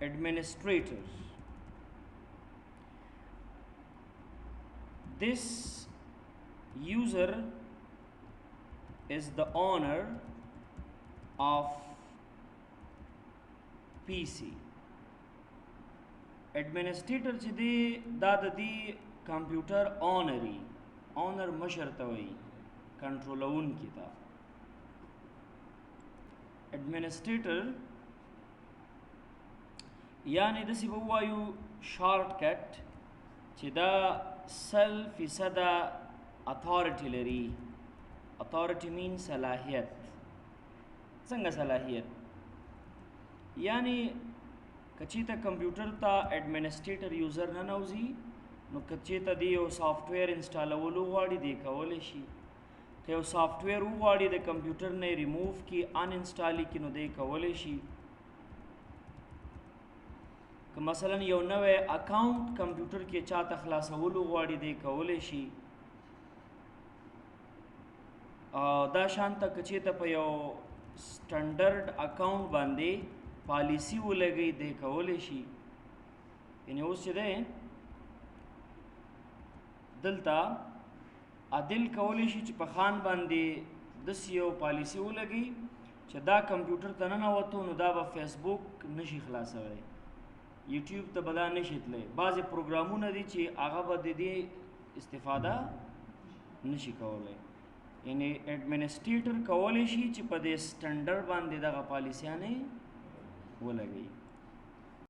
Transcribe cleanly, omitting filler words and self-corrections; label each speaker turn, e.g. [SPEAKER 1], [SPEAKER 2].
[SPEAKER 1] administrator. This user is the owner of PC. Administrator چې دی دا د دې کمپیوټر اونر مشر ته وایي کنټرولون کی تا administrator یعنی دسی به وایو شارټ کټ چې دا 100% اتھارټی لري. اتھارټی مین صلاحیت. څنګه صلاحیت؟ یعنی کچیته کمپیوټر ته ایڈمنسټریټر یوزر نه نوځي نو کچیته دی یو سافټویر انسټالولو غواړي دی کولی شي. که یو سافټویر وغواړي د کمپیوټر نه ریموو کی ان انسټالي کی نو دی کولی شي. که مثلا یو نوی اکاونټ کمپیوټر کې چاته خلاصولو غواړي دی کولی شي. دا شانته کچیته په یو سټنډرډ اکاونټ باندې پالیسی ولګي دی کولی شي. یعنی اوس چې دی دلته عادل کولی شي چې په خان باندې داسې یو پالیسی ولګي چې دا کمپیوټر ته ننوتو نو دا به فیسبوک نشي خلاصولی، یوټیوب ته به دا نشي تللی. بعضې پروګرامونه دي چې هغه به د دې استفاده نشي کولی. یعنی ایڈمنسټریټر کولی شي چې په دې سټنډرډ باندې دغه پالیسیانې ولګوي.